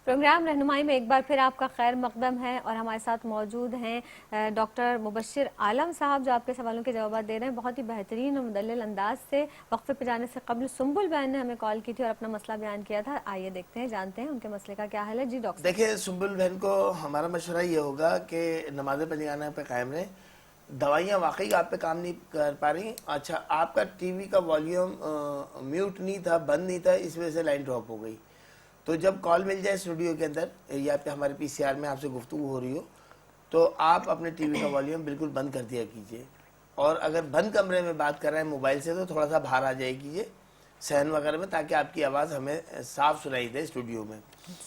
Programme رہنمائی میں ایک بار پھر آپ کا خیر مقدم ہے اور ہمارے ساتھ موجود ہیں ڈاکٹر مبشر عالم صاحب جو آپ کے سوالوں کے جوابات دے رہے ہیں بہت ہی بہترین اور مدلل انداز سے۔ وقفے پہ جانے سے قبل سنبل بہن نے ہمیں کال کی تھی اور اپنا مسئلہ بیان کیا تھا، آئیے دیکھتے ہیں، جانتے ہیں ان کے مسئلے کا کیا حل ہے۔ جی ڈاکٹر صاحب۔ دیکھیں سنبل بہن کو ہمارا مشورہ یہ ہوگا کہ نماز پنجگانہ پہ قائم رہیں، دوائیاں واقعی آپ پہ کام نہیں کر پا رہی۔ اچھا، آپ کا ٹی وی کا والیوم میوٹ نہیں تھا، بند نہیں تھا، اس وجہ سے لائن ڈراپ ہو گئی۔ تو جب کال مل جائے اسٹوڈیو کے اندر یا پہ ہمارے پی سی آر میں آپ سے گفتگو ہو رہی ہو تو آپ اپنے ٹی وی کا والیوم بالکل بند کر دیا کیجئے، اور اگر بند کمرے میں بات کر رہے ہیں موبائل سے تو تھوڑا سا باہر آ جائے کیجئے صحن وغیرہ میں، تاکہ آپ کی آواز ہمیں صاف سنائی دے اسٹوڈیو میں۔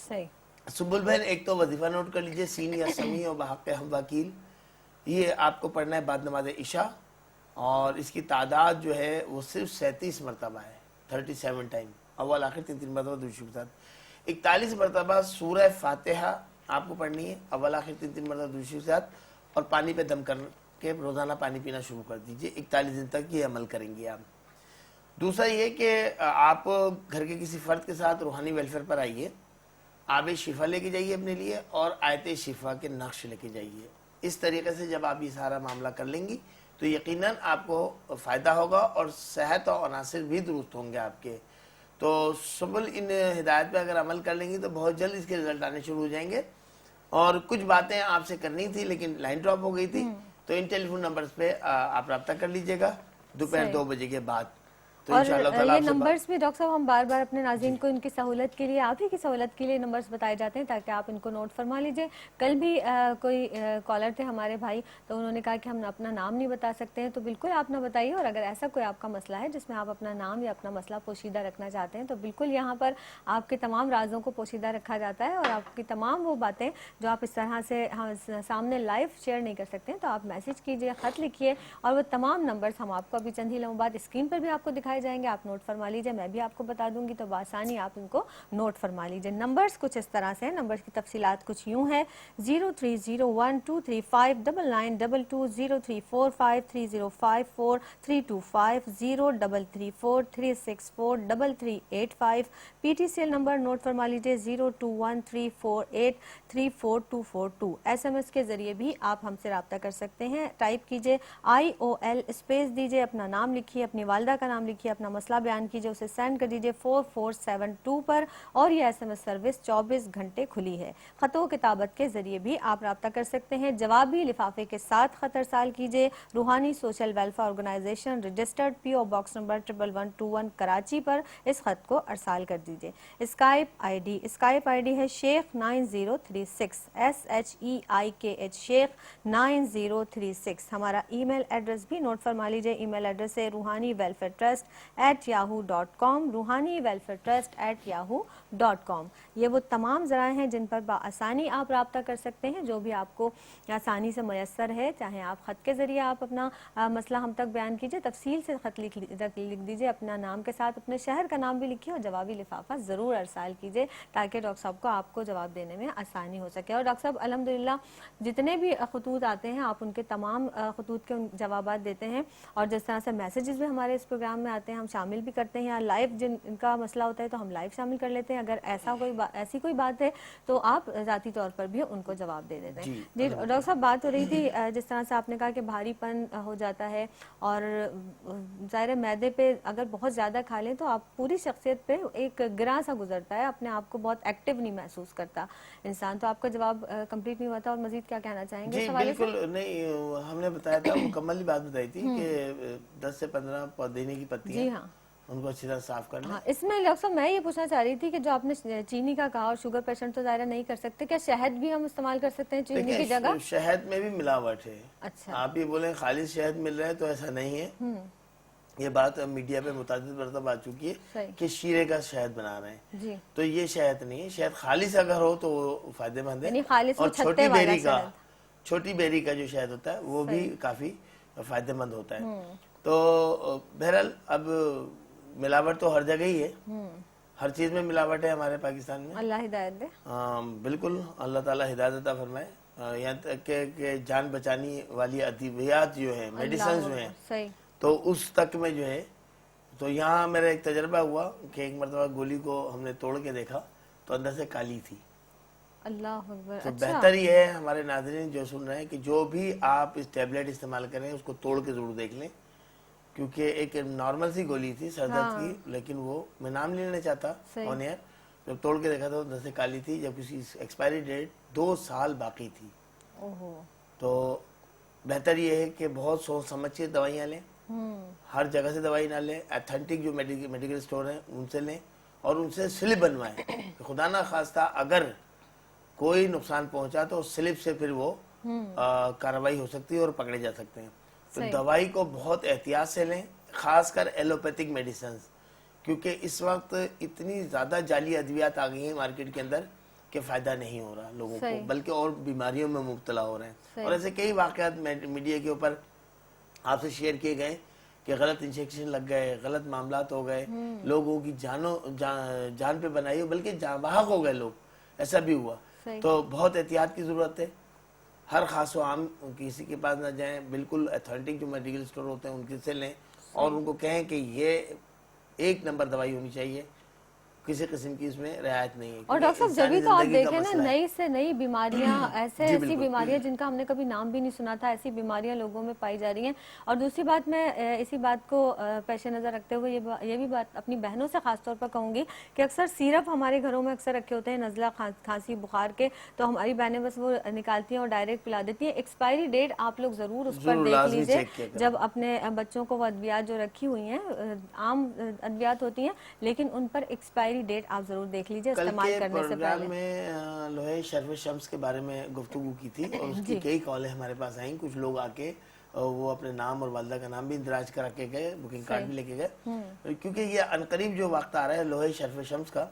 صحیح۔ سنبل بہن ایک تو وظیفہ نوٹ کر لیجئے، سین یا سمیع و بحق ہم وکیل، یہ آپ کو پڑھنا ہے بعد نماز عشاء، اور اس کی تعداد جو ہے وہ صرف 37 مرتبہ ہے، 37 ٹائم، اول آخر 3 مرتبہ درود شریف کے ساتھ۔ 41 مرتبہ سورہ فاتحہ آپ کو پڑھنی ہے، اول آخر 3 مرتبہ درود شریف کے ساتھ، اور پانی پہ دم کر کے روزانہ پانی پینا شروع کر دیجئے، 41 دن تک یہ عمل کریں گے آپ۔ دوسرا یہ کہ آپ گھر کے کسی فرد کے ساتھ روحانی ویلفیئر پر آئیے، آب شفا لے کے جائیے اپنے لیے، اور آیت شفا کے نقش لے کے جائیے۔ اس طریقے سے جب آپ یہ سارا معاملہ کر لیں گی تو یقیناً آپ کو فائدہ ہوگا اور صحت اور عناصر بھی درست ہوں گے آپ کے۔ تو سنبل ان ہدایت پہ اگر عمل کر لیں گی تو بہت جلد اس کے رزلٹ آنے شروع ہو جائیں گے۔ اور کچھ باتیں آپ سے کرنی تھی لیکن لائن ڈراپ ہو گئی تھی، تو ان ٹیلی فون نمبرز پہ آپ رابطہ کر لیجئے گا دوپہر 2 بجے کے بعد، تو اور انشاءاللہ تعالیٰ یہ آپ سے نمبرز بھی ڈاکٹر صاحب ہم بار بار اپنے ناظرین کو ان کی سہولت کے لیے، آپ ہی کی سہولت کے لیے نمبرز بتائے جاتے ہیں تاکہ آپ ان کو نوٹ فرما لیجئے۔ کل بھی کوئی کالر تھے ہمارے بھائی، تو انہوں نے کہا کہ ہم اپنا نام نہیں بتا سکتے ہیں، تو بالکل آپ نہ بتائیے، اور اگر ایسا کوئی آپ کا مسئلہ ہے جس میں آپ اپنا نام یا اپنا مسئلہ پوشیدہ رکھنا چاہتے ہیں تو بالکل یہاں پر آپ کے تمام رازوں کو پوشیدہ رکھا جاتا ہے، اور آپ کی تمام وہ باتیں جو آپ اس طرح سے سامنے لائیو شیئر نہیں کر سکتے ہیں تو آپ میسج کیجئے، خط لکھیے، اور وہ تمام نمبرز ہم آپ کو ابھی چند ہی لمحوں بعد اسکرین پر بھی آپ کو دکھائے جائیں گے، آپ نوٹ فرما لیجئے، میں بھی آپ کو بتا دوں گی تو بآسانی آپ ان کو نوٹ فرما لیجئے۔ نمبرز کچھ اس طرح سے ہیں، نمبرز کی تفصیلات کچھ یوں ہیں: 0301235992 034530543225 0334364335 P T C L number note فرما لیجئے 021348342442۔ ایس ایم ایس کے ذریعے بھی آپ ہم سے رابطہ کر سکتے ہیں، ٹائپ کیجئے IOL اسپیس دیجئے، اپنا نام لکھیے، اپنی والدہ کا نام لکھیے، اپنا مسئلہ بیان کیجئے، اسے سینڈ کر دیجئے 4472 پر، اور یہ ایس ایم ایس سروس 24 گھنٹے کھلی ہے۔ خط و کتابت کے ذریعے بھی آپ رابطہ کر سکتے ہیں، جوابی لفافے کے ساتھ خط ارسال کیجئے، Rohani social welfare organization registered PO box number 11121 Karachi پر اس خط کو ارسال کر دیجئے۔ اسکائپ آئی ڈی ہے شیخ 9036 SHEIKH شیخ 9036۔ ہمارا ای میل ایڈریس بھی نوٹ فرما لیجئے، ای میل ایڈریس ہے روحانی ویلفیئر trust@yahoo.com، روحانی ویلفیئر trust@yahoo.com۔ یہ وہ تمام ذرائع ہیں جن پر بآسانی آپ رابطہ کر سکتے ہیں، جو بھی آپ کو آسانی سے میسر ہے، چاہے آپ خط کے ذریعے آپ اپنا مسئلہ ہم تک بیان کیجئے، تفصیل سے خط لکھ دیجئے، اپنا نام کے ساتھ اپنے شہر کا نام بھی لکھیے، اور جوابی لفافہ ضرور ارسال کیجئے تاکہ ڈاکٹر صاحب کو آپ کو جواب دینے میں آسانی ہو سکے۔ اور ڈاکٹر صاحب الحمدللہ جتنے بھی خطوط آتے ہیں آپ ان کے تمام خطوط کے جوابات دیتے ہیں، اور جس طرح سے میسیجز بھی ہمارے اس پروگرام میں آتے ہیں ہم شامل بھی کرتے ہیں، یا لائیو جن کا مسئلہ ہوتا ہے تو ہم لائیو شامل کر لیتے ہیں، اگر ایسی کوئی بات ہے تو آپ ذاتی طور پر بھی ان کو جواب دے دیتے ہیں۔ جی ڈاکٹر صاحب، بات ہو رہی تھی جس طرح سے آپ نے کہا کہ بھاری پن ہو جاتا ہے، اور ظاہر معدے پہ اگر بہت زیادہ کھا لیں تو آپ پوری شخصیت پہ ایک گراں سا گزرتا ہے، اپنے آپ کو بہت ایکٹیو نہیں محسوس کرتا انسان۔ تو آپ کا جواب کمپلیٹ نہیں ہوا تھا، اور مزید کیا کہنا چاہیں گے؟ جی بالکل نہیں، ہم نے بتایا تھا مکمل بات بتائی تھی کہ 10 سے 15 پودینے کی پتیاں، جی ہاں، ان کو اچھی طرح صاف کرنا۔ ہاں، اس میں ڈاکٹر صاحب میں یہ پوچھنا چاہ رہی تھی کہ جو آپ نے چینی کا کہا، اور شوگر پیشنٹ تو ظاہر نہیں کر سکتے، کیا شہد بھی ہم استعمال کر سکتے ہیں چینی کی جگہ؟ شہد میں بھی ملاوٹ ہے۔ اچھا، آپ یہ بولیں خالص شہد مل رہا ہے تو ایسا نہیں ہے۔ یہ بات میڈیا پہ متعدد مرتبہ آ چکی ہے کہ شیرے کا شہد بنا رہے ہیں، جی، تو یہ شہد نہیں ہے۔ شہد خالص اگر ہو تو وہ فائدے مند ہے، یعنی خالص اور وہ چھتے والا شہد، چھوٹی بیری کا جو شہد ہوتا ہے وہ بھی کافی فائدہ مند ہوتا ہے۔ تو بہرحال اب ملاوٹ تو ہر جگہ ہی ہے، ہر چیز میں ملاوٹ ہے ہمارے پاکستان میں۔ اللہ ہدایت دے۔ بالکل، اللہ تعالیٰ ہدایت عطا فرمائے۔ یہاں تک کہ جان بچانے والی ادویات جو ہیں، میڈیسنز جو ہیں، صحیح، تو اس تک میں جو ہے، تو یہاں میرا ایک تجربہ ہوا کہ ایک مرتبہ گولی کو ہم نے توڑ کے دیکھا تو اندر سے کالی تھی، اللہ اکبر. تو اچھا بہتر یہ ہے ہمارے ناظرین جو سن رہے ہیں کہ جو بھی آپ اس ٹیبلٹ استعمال کریں اس کو توڑ کے ضرور دیکھ لیں، کیونکہ ایک نارمل سی گولی تھی سر درد کی، لیکن وہ میں نام نہیں لینا چاہتا صحیح. آن ایئر، جب توڑ کے دیکھا تو دستے کالی تھی، جب کسی ایکسپائری ڈیٹ 2 سال باقی تھی. اوہو. تو بہتر یہ ہے کہ بہت سوچ سمجھ کے دوائیاں لیں، ہر جگہ سے دوائی نہ لیں، ایتھنٹک جو میڈیکل اسٹور ہیں ان سے لیں اور ان سے سلپ بنوائیں کہ خدا نہ خواستہ اگر کوئی نقصان پہنچا تو سلپ سے پھر وہ کارروائی ہو سکتی ہے اور پکڑے جا سکتے ہیں. تو دوائی کو بہت احتیاط سے لیں، خاص کر ایلوپیتھک میڈیسنز، کیونکہ اس وقت اتنی زیادہ جعلی ادویات آ گئی ہیں مارکیٹ کے اندر کہ فائدہ نہیں ہو رہا لوگوں کو، بلکہ اور بیماریوں میں مبتلا ہو رہے ہیں. اور ایسے کئی واقعات میڈیا کے اوپر آپ سے شیئر کیے گئے کہ غلط انجیکشن لگ گئے، غلط معاملات ہو گئے، لوگوں کی جان پہ بنائی ہو، بلکہ جاں بحق ہو گئے لوگ، ایسا بھی ہوا. تو بہت احتیاط کی ضرورت ہے. ہر خاص و عام کسی کے پاس نہ جائیں، بالکل ایتھنٹک جو میڈیکل اسٹور ہوتے ہیں ان کے سے لیں اور ان کو کہیں کہ یہ 1 نمبر دوائی ہونی چاہیے، کسی قسم کی اس میں رعایت نہیں ہے. اور ڈاکٹر صاحب جبھی تو آپ دیکھیں نا نئی نئی سے نئی بیماریاں ایسی بیماریاں جن کا ہم نے کبھی نام بھی نہیں سنا تھا، ایسی بیماریاں لوگوں میں پائی جا رہی ہیں. اور دوسری بات میں اسی بات کو پیش نظر رکھتے ہوئے یہ بھی بات اپنی بہنوں سے خاص طور پر کہوں گی کہ اکثر سیرپ ہمارے گھروں میں اکثر رکھے ہوتے ہیں نزلہ کھانسی بخار کے، تو ہماری بہنیں بس وہ نکالتی ہیں اور ڈائریکٹ پلا دیتی ہیں. ایکسپائری ڈیٹ آپ لوگ ضرور اس پر دیکھ لیجئے جب اپنے بچوں کو وہ ادویات جو رکھی ہوئی ہیں، عام ادویات ہوتی ہیں لیکن ان پر ایکسپائری ڈیٹ آپ ضرور دیکھ لیجئے استعمال کرنے سے پروگرام پہلے. میں لوہے شرف شمس کے بارے میں گفتگو کی تھی اور اس کی کئی کالیں ہمارے پاس آئیں. کچھ لوگ آ کے وہ اپنے نام اور والدہ کا نام بھی اندراج کرا کے گئے، بکنگ کارڈ بھی لے کے گئے، کیونکہ یہ عنقریب جو وقت آ رہا ہے لوہے شرف شمس کا،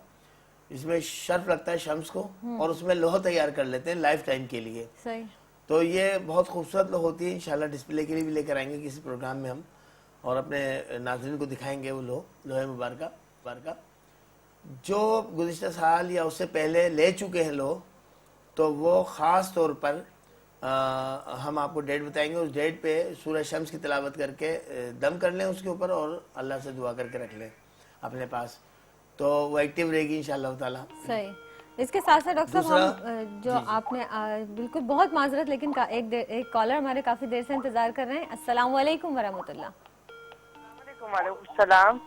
اس میں شرف لگتا ہے شمس کو اور اس میں لوہا تیار کر لیتے ہیں لائف ٹائم کے لیے. تو یہ بہت خوبصورت لوہ ہوتی ہے، انشاءاللہ ڈسپلے کے لیے بھی لے کر آئیں گے کسی پروگرام میں ہم، اور اپنے ناظرین کو دکھائیں گے وہ لوہے مبارکہ جو گزشتہ سال یا اس سے پہلے لے چکے ہیں لوگ. تو وہ خاص طور پر ہم آپ کو ڈیٹ بتائیں گے، اس ڈیٹ پہ سورہ شمس کی تلاوت کر کے دم کر لیں اس کے اوپر اور اللہ سے دعا کر کے رکھ لیں اپنے پاس، تو وہ ایکٹیو رہے گی انشاءاللہ تعالیٰ. صحیح. اس کے ساتھ ساتھ ڈاکٹر صاحب ہم جو آپ نے بالکل بہت معذرت، لیکن ایک کالر ہمارے کافی دیر سے انتظار کر رہے ہیں. السلام علیکم ورحمۃ اللہ. وعلیکم السلام.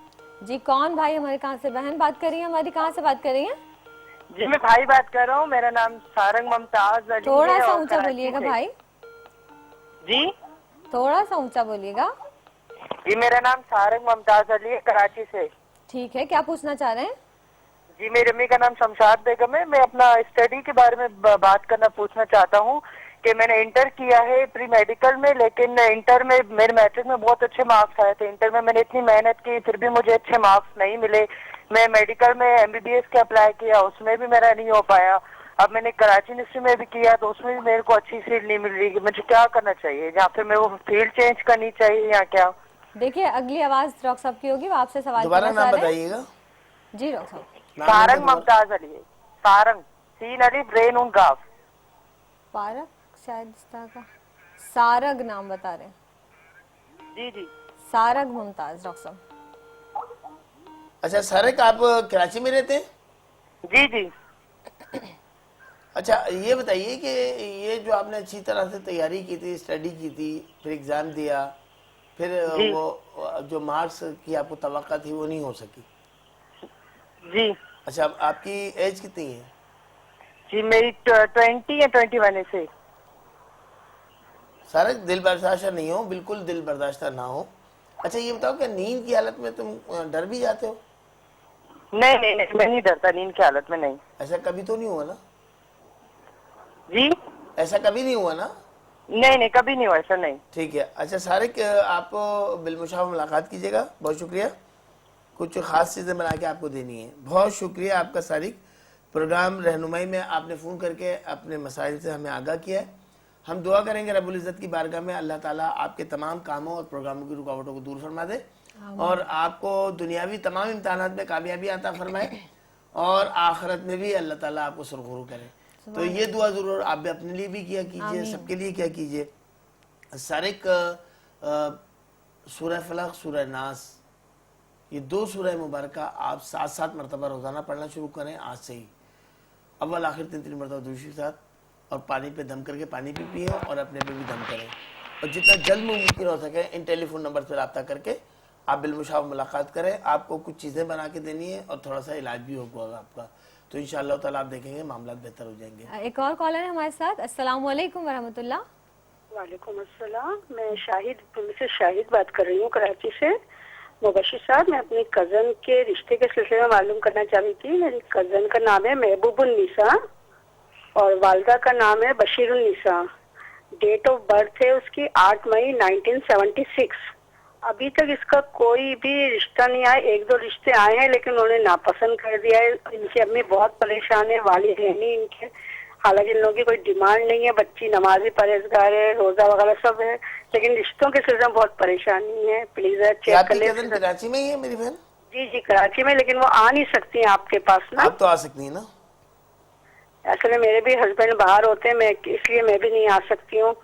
جی کون بھائی ہمارے کہاں سے؟ بہن بات کر رہی ہیں ہماری، کہاں سے بات کر رہی ہیں؟ جی میں بھائی بات کر رہا ہوں، میرا نام سارنگ ممتاز علی ہے. تھوڑا سا اونچا بولیے گا بھائی. جی تھوڑا سا اونچا بولیے گا. جی میرا نام سارنگ ممتاز علی ہے، کراچی سے. ٹھیک ہے، کیا پوچھنا چاہ رہے ہیں؟ جی میری امی کا نام شمشاد بیگم ہے. میں اپنا اسٹڈی کے بارے میں بات کرنا پوچھنا چاہتا ہوں کہ میں نے انٹر کیا ہے پری میڈیکل میں، لیکن انٹر میں میرے میٹرک میں بہت اچھے مارکس آئے تھے. انٹر میں نے اتنی محنت کی پھر بھی مجھے اچھے مارکس نہیں ملے. میں میڈیکل میں MBBS کا اپلائی کیا، اس میں بھی میرا نہیں ہو پایا. اب میں نے کراچی یونیورسٹی میں بھی کیا تو اس میں بھی میرے کو اچھی سیٹ نہیں مل رہی. مجھے کیا کرنا چاہیے؟ یا پھر میں وہ فیلڈ چینج کرنی چاہیے یا کیا؟ دیکھیے اگلی آواز ڈاکٹر صاحب کی ہوگی، وہ آپ سے سوال دوبارہ کرنا نام چاہ رہے ہیں. بتائیے گا. جی ڈاکٹر صاحب. سارنگ ممتاز علی ہے. سارنگ سین علی برین اون گاف. پارک شاید اس طرح کا سارگ نام بتا رہے ہیں. جی جی سارگ ممتاز ڈاکٹر صاحب. اچھا سارق آپ کراچی میں رہتے ہیں؟ جی جی. اچھا یہ بتائیے کہ یہ جو آپ نے اچھی طرح سے تیاری کی تھی، اسٹڈی کی تھی، پھر ایگزام دیا، پھر وہ جو مارکس کی آپ کو توقع تھی وہ نہیں ہو سکی. جی اچھا آپ کی ایج کتنی ہے؟ جی میری 20 یا 21 سے. سارق دل برداشتہ نہیں ہو، بالکل دل برداشتہ نہ ہو. اچھا یہ بتاؤ کہ نیند کی حالت میں تم ڈر بھی جاتے ہو؟ نہیں نہیں نہیں، میں نہیں ڈرتا نیند کی حالت میں. نہیں. ایسا کبھی تو نہیں ہوا نا؟ جی ایسا کبھی نہیں ہوا نا؟ نہیں نہیں کبھی نہیں ہوا ایسا. نہیں. ٹھیک ہے. اچھا سارق آپ بالمشافہ ملاقات کیجیے گا. بہت شکریہ. کچھ خاص چیزیں بنا کے آپ کو دینی ہیں. بہت شکریہ آپ کا سارق. پروگرام رہنمائی میں آپ نے فون کر کے اپنے مسائل سے ہمیں آگاہ کیا ہے. ہم دعا کریں گے رب العزت کی بارگاہ میں اللہ تعالیٰ آپ کے تمام کاموں اور پروگراموں کی رکاوٹوں کو دور فرما دے اور آپ کو دنیاوی تمام امتحانات میں کامیابی عطا فرمائے اور آخرت میں بھی اللہ تعالیٰ آپ کو سرخرو کرے. تو یہ دعا ضرور آپ بھی اپنے لیے بھی کیا کیجئے، سب کے لیے کیا کیجئے. سارق سورہ فلق، سورہ ناس، یہ 2 سورہ مبارکہ آپ 7 مرتبہ روزانہ پڑھنا شروع کریں آج سے ہی. اول آخر 3 مرتبہ درود کے ساتھ، اور پانی پہ دم کر کے پانی بھی پیئے اور اپنے پہ بھی دم کریں، اور جتنا جلد ممکن ہو سکے ان ٹیلی فون نمبر پہ رابطہ کر کے آپ بالمشافہ ملاقات کریں. آپ کو کچھ چیزیں بنا کے دینی ہے اور تھوڑا سا علاج بھی ہوگا آپ کا، تو انشاءاللہ تعالیٰ آپ دیکھیں گے معاملات بہتر ہو جائیں گے. ایک اور کالر ہے ہمارے ساتھ. السلام علیکم ورحمۃ اللہ. وعلیکم السلام. میں شاہد بات کر رہی ہوں کراچی سے. مبشر صاحب، میں اپنی کزن کے رشتے کے سلسلے میں معلوم کرنا چاہ رہی تھی. میری کزن کا نام ہے محبوب النساء اور والدہ کا نام ہے بشیر النساء. ڈیٹ آف برتھ ہے اس کی 8 مئی 1976. ابھی تک اس کا کوئی بھی رشتہ نہیں آیا. 1-2 رشتے آئے ہیں لیکن انہوں نے ناپسند کر دیا ہے. ان کی امی بہت پریشان ہے، والد ہے نہیں ان کے، حالانکہ ان لوگوں کی کوئی ڈیمانڈ نہیں ہے، بچی نمازی پرہیزگار ہے، روزہ وغیرہ سب ہے، لیکن رشتوں کے سلسلے میں بہت پریشانی ہے. پلیز کیا آپ چیک کر کی لیں. کزن کراچی میں ہی ہے میری بہن؟ جی کراچی میں، لیکن وہ آ نہیں سکتی ہیں آپ کے پاس نا. آپ تو آ سکتی ہیں نا. اصل میں میرے بھی ہسبینڈ باہر ہوتے ہیں، میں اس لیے میں بھی نہیں آ سکتی ہوں.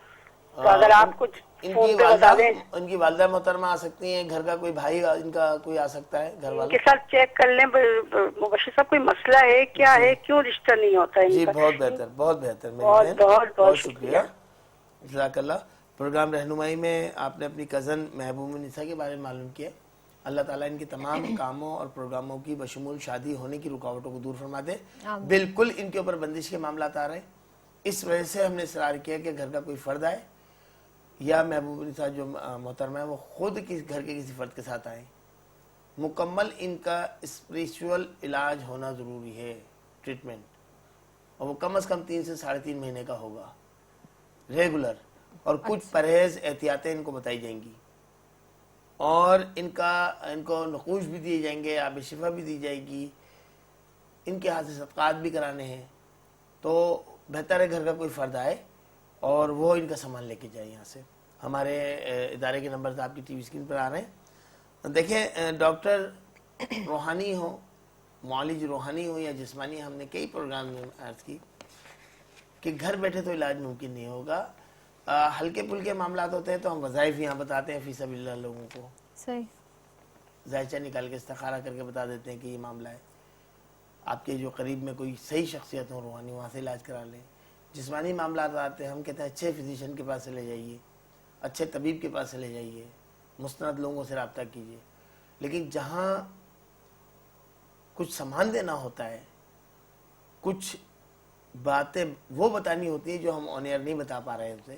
تو اگر آپ کچھ فون پہ بتا دیں. ان کی والدہ محترمہ آ سکتی ہیں، گھر کا کوئی بھائی ان کا کوئی آ سکتا ہے، گھر ان والا. کے ساتھ چیک کر لیں. مبشر صاحب کوئی مسئلہ ہے کیا ہے، کیوں رشتہ نہیں ہوتا ہے ان جی کا؟ بہت بہتر، بہت بہتر میری بہت بہن، بہت بہت شکریہ، جزاک اللہ. پروگرام رہنمائی میں آپ نے اپنی کزن محبوب النساء کے بارے میں معلوم کیا. اللہ تعالیٰ ان کے تمام کاموں اور پروگراموں کی بشمول شادی ہونے کی رکاوٹوں کو دور فرما دے. بالکل ان کے اوپر بندش کے معاملات آ رہے ہیں، اس وجہ سے ہم نے اصرار کیا کہ گھر کا کوئی فرد آئے یا محبوب النساء جو محترمہ ہے وہ خود گھر کے کسی فرد کے ساتھ آئیں. مکمل ان کا اسپریچول علاج ہونا ضروری ہے، ٹریٹمنٹ، اور وہ کم از کم 3 سے 3.5 مہینے کا ہوگا ریگولر، اور کچھ پرہیز احتیاطیں ان کو بتائی جائیں گی، اور ان کو نقوش بھی دیے جائیں گے، آب شفا بھی دی جائے گی، ان کے ہاتھ سے صدقات بھی کرانے ہیں. تو بہتر ہے گھر کا کوئی فرد آئے اور وہ ان کا سامان لے کے جائے یہاں سے. ہمارے ادارے کے نمبرز آپ کی ٹی وی اسکرین پر آ رہے ہیں. دیکھیں ڈاکٹر روحانی ہو، معالج روحانی ہو یا جسمانی، ہم نے کئی پروگرام میں عرض کی کہ گھر بیٹھے تو علاج ممکن نہیں ہوگا. ہلکے پھلکے معاملات ہوتے ہیں تو ہم وظائف یہاں بتاتے ہیں فی سبیل اللہ لوگوں کو، صحیح، ذائچہ نکال کے استخارہ کر کے بتا دیتے ہیں کہ یہ معاملہ ہے. آپ کے جو قریب میں کوئی صحیح شخصیت ہو روحانی، وہاں سے علاج کرا لیں. جسمانی معاملات آتے ہیں ہم کہتے ہیں اچھے فزیشین کے پاس سے لے جائیے، اچھے طبیب کے پاس سے لے جائیے، مستند لوگوں سے رابطہ کیجیے. لیکن جہاں کچھ سامان دینا ہوتا ہے، کچھ باتیں وہ بتانی ہوتی ہیں جو ہم آن ایئر نہیں بتا پا رہے ہوتے،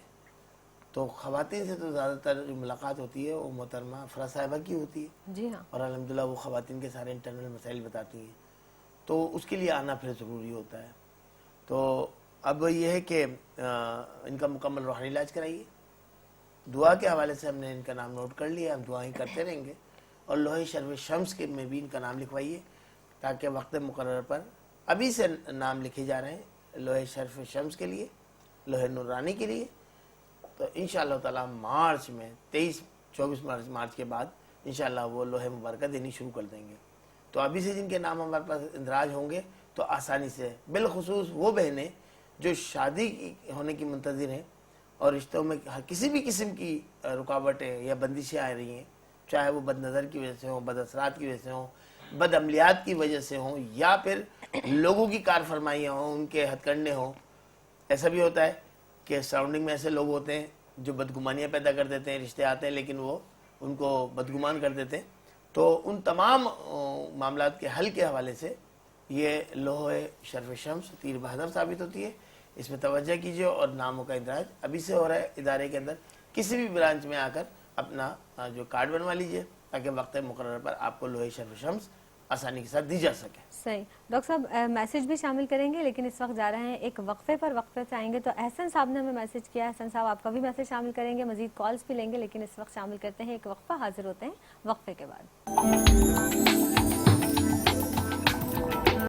تو خواتین سے تو زیادہ تر جو ملاقات ہوتی ہے وہ محترمہ افرا صاحبہ کی ہوتی ہے. جی ہاں، اور الحمدللہ وہ خواتین کے سارے انٹرنل مسائل بتاتی ہیں، تو اس کے لیے آنا پھر ضروری ہوتا ہے. تو اب یہ ہے کہ ان کا مکمل روحانی علاج کرائیے. دعا کے حوالے سے ہم نے ان کا نام نوٹ کر لیا، ہم دعائیں کرتے رہیں گے. اور لوہے شرف شمس کے میں بھی ان کا نام لکھوائیے تاکہ وقت مقرر پر ابھی سے نام لکھے جا رہے ہیں لوہے شرف شمس کے لیے، لوہے نورانی کے لیے. تو انشاءاللہ تعالی مارچ میں 24 مارچ کے بعد انشاءاللہ وہ لوہے مبارکہ دینی شروع کر دیں گے. تو ابھی سے جن کے نام ہمارے پاس اندراج ہوں گے تو آسانی سے، بالخصوص وہ بہنیں جو شادی ہونے کی منتظر ہیں اور رشتوں میں کسی بھی قسم کی رکاوٹیں یا بندشیں آ رہی ہیں، چاہے وہ بد نظر کی وجہ سے ہوں، بد اثرات کی وجہ سے ہوں، بد عملیات کی وجہ سے ہوں، یا پھر لوگوں کی کار فرمائیاں ہوں، ان کے ہتھ کنڈے ہوں. ایسا بھی ہوتا ہے کہ سراؤنڈنگ میں ایسے لوگ ہوتے ہیں جو بدگمانیاں پیدا کر دیتے ہیں، رشتے آتے ہیں لیکن وہ ان کو بدگمان کر دیتے ہیں. تو ان تمام معاملات کے حل کے حوالے سے یہ لوہے شرف شمس تیر بہادر ثابت ہوتی ہے. اس میں توجہ کیجیے اور ناموں کا اندراج ابھی سے ہو رہا ہے ادارے کے اندر. کسی بھی برانچ میں آ کر اپنا جو کارڈ بنوا لیجیے تاکہ وقت مقرر پر آپ کو لوہے شرف شمس آسانی کے ساتھ دی جا سکے. صحیح. ڈاکٹر صاحب میسج بھی شامل کریں گے لیکن اس وقت جا رہے ہیں ایک وقفے پر. وقفے سے آئیں گے تو احسن صاحب نے ہمیں میسج کیا. احسن صاحب آپ کا بھی میسج شامل کریں گے, مزید کالز بھی لیں گے, لیکن اس وقت شامل کرتے ہیں ایک وقفہ. حاضر ہوتے ہیں وقفے کے بعد.